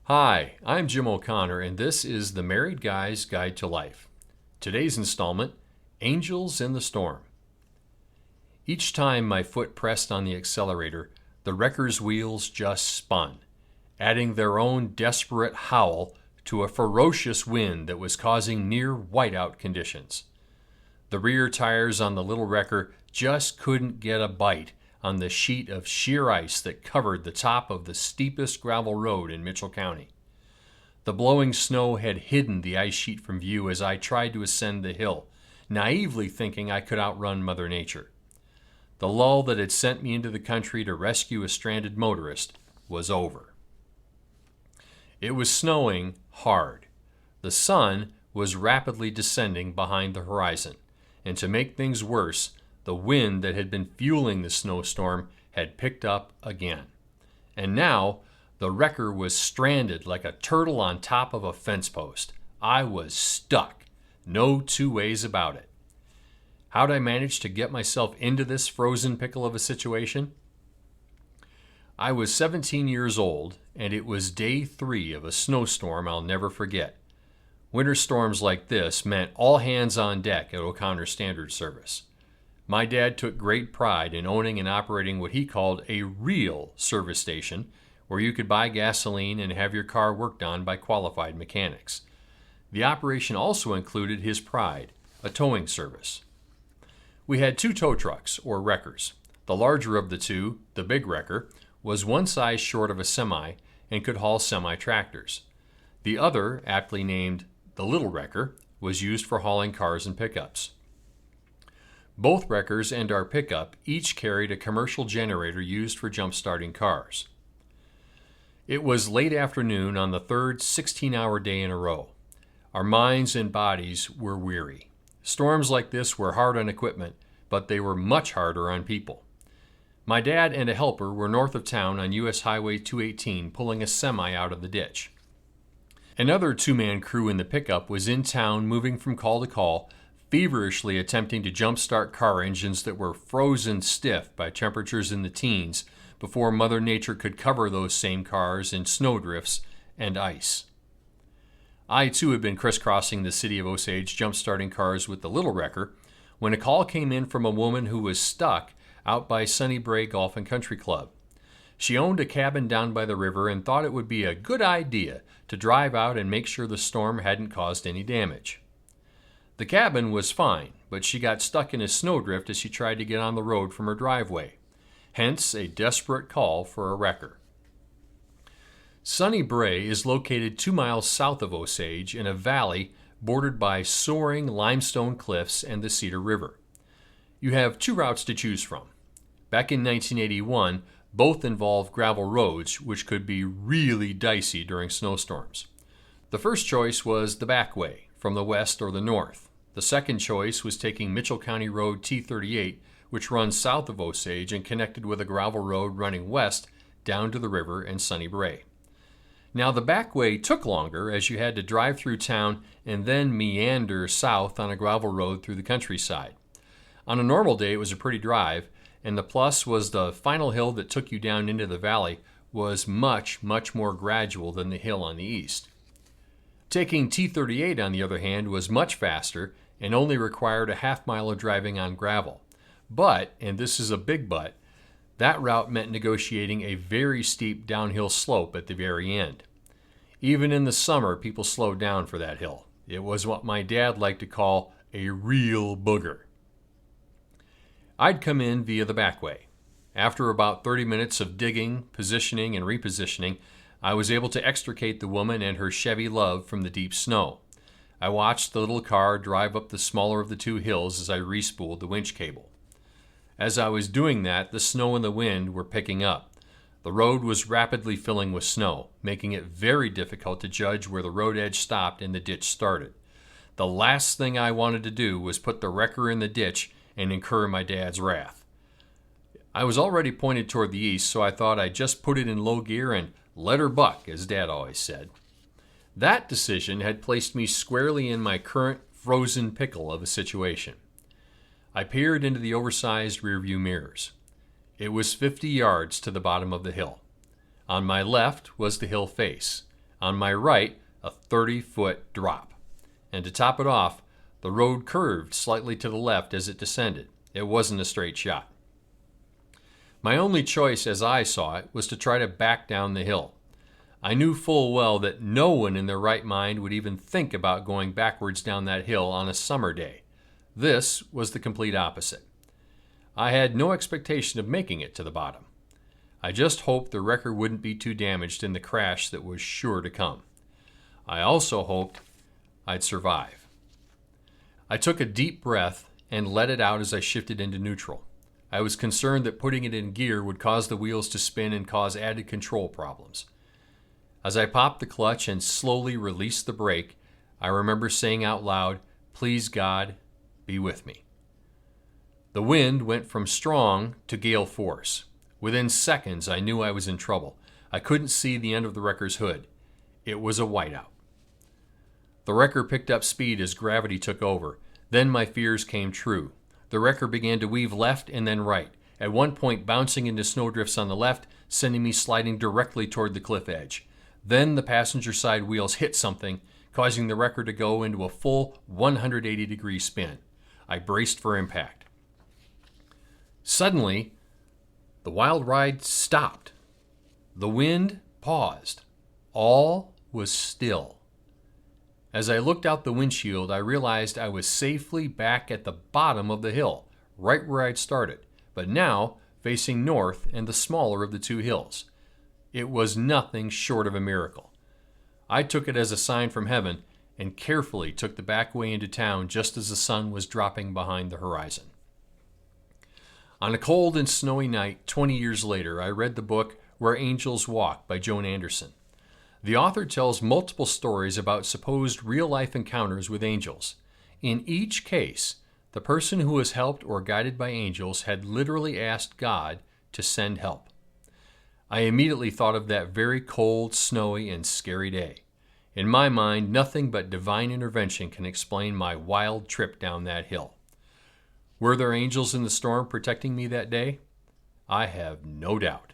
Hi, I'm Jim O'Connor, and this is the Married Guy's Guide to Life. Today's installment, Angels in the Storm. Each time my foot pressed on the accelerator, the wrecker's wheels just spun, adding their own desperate howl to a ferocious wind that was causing near whiteout conditions. The rear tires on the little wrecker just couldn't get a bite on the sheet of sheer ice that covered the top of the steepest gravel road in Mitchell County. The blowing snow had hidden the ice sheet from view as I tried to ascend the hill, naively thinking I could outrun Mother Nature. The lull that had sent me into the country to rescue a stranded motorist was over. It was snowing hard. The sun was rapidly descending behind the horizon, and to make things worse, the wind that had been fueling the snowstorm had picked up again. And now, the wrecker was stranded like a turtle on top of a fence post. I was stuck. No two ways about it. How'd I manage to get myself into this frozen pickle of a situation? I was 17 years old, and it was day 3 of a snowstorm I'll never forget. Winter storms like this meant all hands on deck at O'Connor Standard Service. My dad took great pride in owning and operating what he called a real service station, where you could buy gasoline and have your car worked on by qualified mechanics. The operation also included his pride, a towing service. We had 2 tow trucks, or wreckers. The larger of the two, the big wrecker, was one size short of a semi and could haul semi-tractors. The other, aptly named the little wrecker, was used for hauling cars and pickups. Both wreckers and our pickup each carried a commercial generator used for jump-starting cars. It was late afternoon on the third 16-hour day in a row. Our minds and bodies were weary. Storms like this were hard on equipment, but they were much harder on people. My dad and a helper were north of town on U.S. Highway 218 pulling a semi out of the ditch. Another 2-man crew in the pickup was in town moving from call to call, feverishly attempting to jump-start car engines that were frozen stiff by temperatures in the teens before Mother Nature could cover those same cars in snowdrifts and ice. I, too, had been crisscrossing the city of Osage jump-starting cars with the little wrecker when a call came in from a woman who was stuck out by Sunny Brae Golf and Country Club. She owned a cabin down by the river and thought it would be a good idea to drive out and make sure the storm hadn't caused any damage. The cabin was fine, but she got stuck in a snowdrift as she tried to get on the road from her driveway. Hence, a desperate call for a wrecker. Sunny Brae is located 2 miles south of Osage in a valley bordered by soaring limestone cliffs and the Cedar River. You have 2 routes to choose from. Back in 1981, both involved gravel roads, which could be really dicey during snowstorms. The first choice was the back way, from the west or the north. The second choice was taking Mitchell County Road T38, which runs south of Osage and connected with a gravel road running west down to the river and Sunny Brae. Now, the back way took longer as you had to drive through town and then meander south on a gravel road through the countryside. On a normal day, it was a pretty drive, and the plus was the final hill that took you down into the valley was much, much more gradual than the hill on the east. Taking T38, on the other hand, was much faster and only required a half-mile of driving on gravel. But, and this is a big but, that route meant negotiating a very steep downhill slope at the very end. Even in the summer, people slowed down for that hill. It was what my dad liked to call a real booger. I'd come in via the back way. After about 30 minutes of digging, positioning, and repositioning, I was able to extricate the woman and her Chevy Love from the deep snow. I watched the little car drive up the smaller of the 2 hills as I respooled the winch cable. As I was doing that, the snow and the wind were picking up. The road was rapidly filling with snow, making it very difficult to judge where the road edge stopped and the ditch started. The last thing I wanted to do was put the wrecker in the ditch and incur my dad's wrath. I was already pointed toward the east, so I thought I'd just put it in low gear and let her buck, as Dad always said. That decision had placed me squarely in my current frozen pickle of a situation. I peered into the oversized rearview mirrors. It was 50 yards to the bottom of the hill. On my left was the hill face. On my right, a 30-foot drop. And to top it off, the road curved slightly to the left as it descended. It wasn't a straight shot. My only choice, as I saw it, was to try to back down the hill. I knew full well that no one in their right mind would even think about going backwards down that hill on a summer day. This was the complete opposite. I had no expectation of making it to the bottom. I just hoped the wrecker wouldn't be too damaged in the crash that was sure to come. I also hoped I'd survive. I took a deep breath and let it out as I shifted into neutral. I was concerned that putting it in gear would cause the wheels to spin and cause added control problems. As I popped the clutch and slowly released the brake, I remember saying out loud, "Please God, be with me." The wind went from strong to gale force. Within seconds, I knew I was in trouble. I couldn't see the end of the wrecker's hood. It was a whiteout. The wrecker picked up speed as gravity took over. Then my fears came true. The wrecker began to weave left and then right, at one point bouncing into snowdrifts on the left, sending me sliding directly toward the cliff edge. Then the passenger side wheels hit something, causing the wrecker to go into a full 180-degree spin. I braced for impact. Suddenly, the wild ride stopped. The wind paused. All was still. As I looked out the windshield, I realized I was safely back at the bottom of the hill, right where I'd started, but now facing north and the smaller of the two hills. It was nothing short of a miracle. I took it as a sign from heaven and carefully took the back way into town just as the sun was dropping behind the horizon. On a cold and snowy night 20 years later, I read the book Where Angels Walk by Joan Anderson. The author tells multiple stories about supposed real-life encounters with angels. In each case, the person who was helped or guided by angels had literally asked God to send help. I immediately thought of that very cold, snowy, and scary day. In my mind, nothing but divine intervention can explain my wild trip down that hill. Were there angels in the storm protecting me that day? I have no doubt.